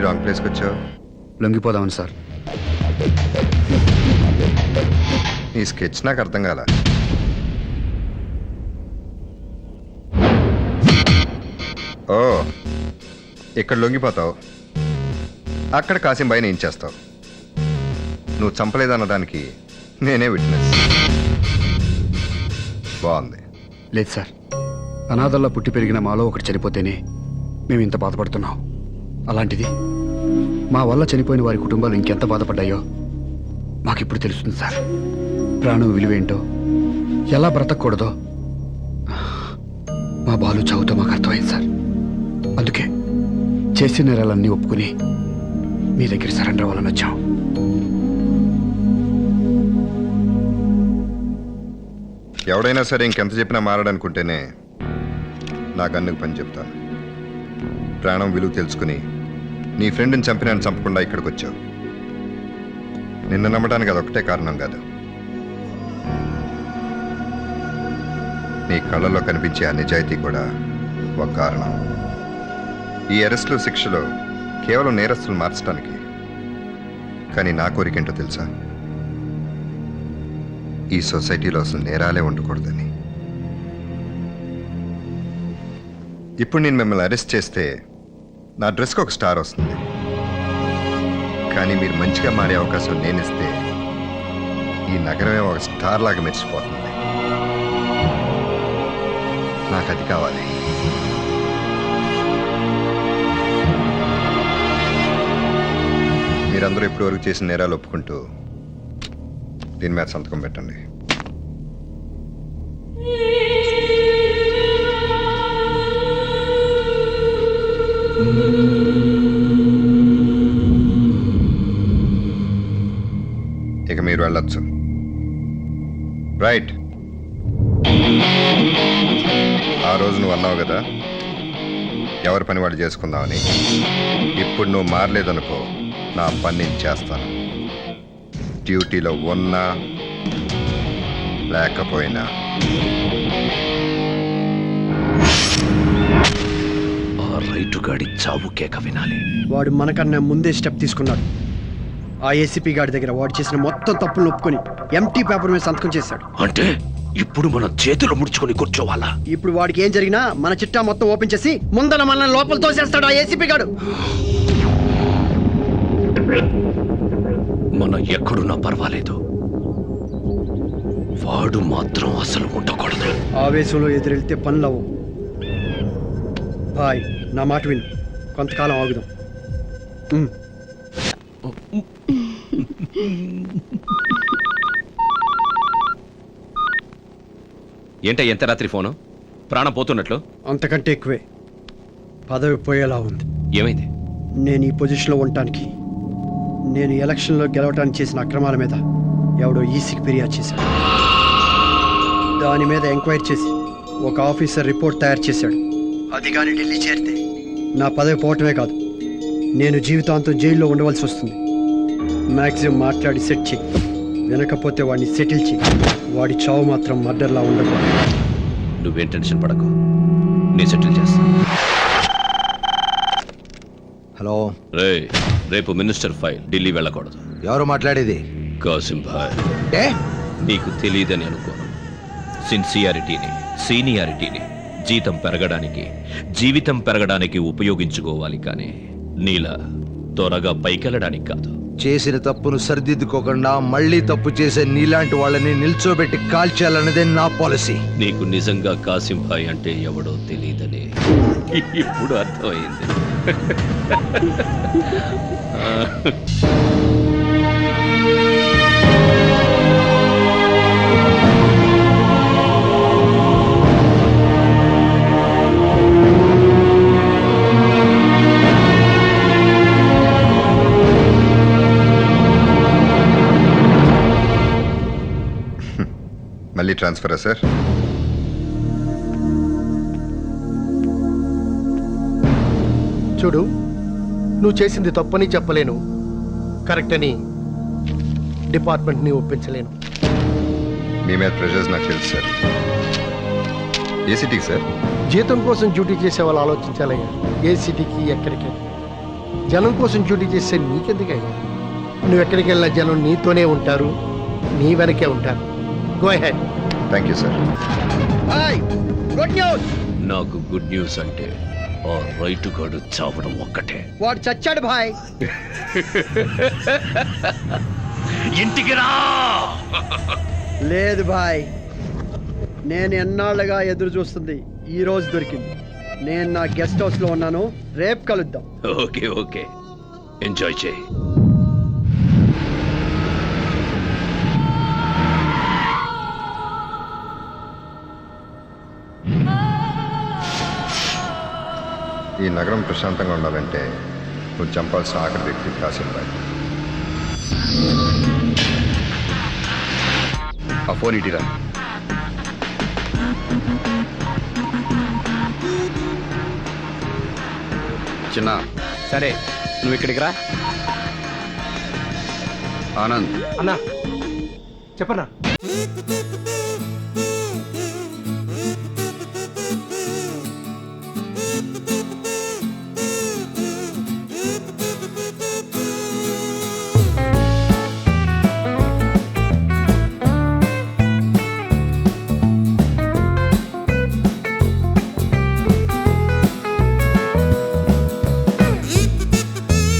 Wrong ప్లేస్కి వచ్చావు? లొంగిపోదామని sir. ఈ స్కెచ్ నాకు అర్థం కాల. ఓ, ఇక్కడ లొంగిపోతావు, అక్కడ కాసిం బాయ్ని ఏం చేస్తావు? నువ్వు చంపలేదన్నదానికి నేనే విట్నెస్. బాగుంది. లేదు సార్, అనాథల్లో పుట్టి పెరిగిన మాలో ఒకటి చనిపోతేనే మేము ఇంత బాధపడుతున్నాం. అలాంటిది మా వల్ల చనిపోయిన వారి కుటుంబాలు ఇంకెంత బాధపడ్డాయో మాకిప్పుడు తెలుస్తుంది సార్. ప్రాణం విలువేంటో, ఎలా బ్రతకూడదో మా బాలు చావుతో మాకు అర్థమైంది సార్. అందుకే చేసిన నేరాలన్నీ ఒప్పుకుని మీ దగ్గర సరెండర్ అవ్వాలని వచ్చాం. ఎవడైనా సరే ఇంకెంత చెప్పినా మారడనుకుంటేనే నా గన్నుకు పని చెప్తాను. ప్రాణం విలువ తెలుసుకుని నీ ఫ్రెండ్ని చంపినాను చంపకుండా ఇక్కడికి వచ్చావు. నిన్ను నమ్మడానికి అదొక్కటే కారణం కాదు, నీ కళ్ళల్లో కనిపించే ఆ నిజాయితీ కూడా ఒక కారణం. ఈ అరెస్టులు శిక్షలు కేవలం నేరస్తులు మార్చడానికి. కానీ నా కోరికేంటో తెలుసా? ఈ సొసైటీలో అసలు నేరాలే ఉండకూడదని. ఇప్పుడు నేను మిమ్మల్ని అరెస్ట్ చేస్తే నా డ్రెస్కి ఒక స్టార్ వస్తుంది. కానీ మీరు మంచిగా మారే అవకాశం నేనిస్తే ఈ నగరమే ఒక స్టార్ లాగా మెరిసిపోతుంది. నాకు అది కావాలి. మీరందరూ ఇప్పటివరకు చేసిన నేరాలు ఒప్పుకుంటూ దీని మీద సంతకం పెట్టండి. ఇక మీరు వెళ్ళొచ్చు. రైట్. ఆ రోజు నువ్వు అన్నావు కదా, ఎవరి పని వాడు చేసుకుందామని. ఇప్పుడు నువ్వు మారలేదనుకో, నా పని నేను చేస్తాను. డ్యూటీలో ఉన్నా లేకపోయినా. ఆ రైటు గాడి చావు కేక వినాలి. వాడు మనకన్నా ముందే స్టెప్ తీసుకున్నాడు. ఆ ఏసీపీ గాడి దగ్గర వాడు చేసిన మొత్తం తప్పులు ఒప్పుకొని ఎంటీ పేపర్ మీద సంతకం చేశాడు. అంటే ఇప్పుడు మనం చేతులు ముడుచుకొని కూర్చోవాలా? ఇప్పుడు వాడికి ఏం జరిగినా మన చిట్టా మొత్తం ఓపెన్ చేసి ముందర మనల్ని లోపల తోసేస్తాడు ఆ ఏసీపీ గాడు. మనం ఎక్కడున్నా పర్వాలేదు, వాడు మాత్రం అసలు ఉండకూడదు. ఆవేశంలో ఎదురెళ్తే పనులవు. బాయ్, నా మాట విను, కొంతకాలం ఆగుదాం. ఏంట ఎంత రాత్రి ఫోను? ప్రాణం పోతున్నట్లు. అంతకంటే ఎక్కువే. పదవి పోయేలా ఉంది. ఏమైంది? నేను ఈ పొజిషన్లో ఉండటానికి, నేను ఎలక్షన్లో గెలవటానికి చేసిన అక్రమాల మీద ఎవడో ఈసీకి ఫిర్యాదు చేశాడు. దాని మీద ఎంక్వైరీ చేసి ఒక ఆఫీసర్ రిపోర్ట్ తయారు చేశాడు. అది కానీ ఢిల్లీ చేరితే నా పదవి పోవటమే కాదు, నేను జీవితాంతం జైల్లో ఉండవలసి వస్తుంది. మ్యాక్సిమం మాట్లాడి సెట్ చెయ్యి, వినకపోతే వాడిని సెటిల్ చెయ్యి. వాడి చావు మాత్రం మర్డర్లా ఉండకూడదు. నువ్వేం టెన్షన్ పడకు, నేను సెటిల్ చేస్తాను. హలో. రేపు మినిస్టర్ ఫైల్ ఢిల్లీ వెళ్ళకూడదు. ఎవరు మాట్లాడేది? కాసిం భాయ్. నీకు తెలియదని అనుకోను. సిన్సియారిటీని, సీనియారిటీని జీతం పెరగడానికి, జీవితం పెరగడానికి ఉపయోగించుకోవాలి, కానీ నీలా త్వరగా పైకెళ్ళడానికి కాదు. చేసిన తప్పును సరిదిద్దుకోకుండా మళ్ళీ తప్పు చేసే నీలాంటి వాళ్ళని నిల్చోబెట్టి కాల్చాలన్నదే నా పాలసీ. నీకు నిజంగా కాసిం భాయ్ అంటే ఎవడో తెలియదని ఇప్పుడు అర్థమైంది. మళ్ళీ ట్రాన్స్ఫరా సార్? చూడు, నువ్వు చేసింది తప్పని చెప్పలేను, కరెక్ట్ అని డిపార్ట్మెంట్ని ఒప్పించలేను. మీ మీద ప్రెషర్స్ నాకు తెలుసు సార్. ఏ సిటీకి సార్? జీతం కోసం డ్యూటీ చేసే వాళ్ళు ఆలోచించాలయ్యా, ఏ సిటీకి ఎక్కడికి. జనం కోసం డ్యూటీ చేసే నీకెందుకయ్యా? నువ్వు ఎక్కడికి వెళ్ళినా జనం నీతోనే ఉంటారు, నీ వెనకే ఉంటారు. Go head. Thank you sir. Good news. నాకు గుడ్ న్యూస్ అంటే ఆ రైతు గాడు చావడం ఒక్కటే. వాడు చచ్చాడు భాయ్. ఇంటికి రా. లేదు భాయ్, నేను ఎన్నాళ్ళుగా ఎదురు చూస్తుంది ఈ రోజు దొరికింది. నేను నా గెస్ట్ హౌస్ లో ఉన్నాను, రేపు కలుద్దాం. ఓకే ఓకే, ఎంజాయ్ చేయి. ఈ నగరం ప్రశాంతంగా ఉండాలంటే నువ్వు చంపాల్సిన ఆఖరి వ్యక్తి కాసిం భాయ్. ఆ ఫోన్ ఇటీరా. చిన్న, సరే నువ్వు ఇక్కడికి రా. ఆనంద్, అన్నా చెప్పనా?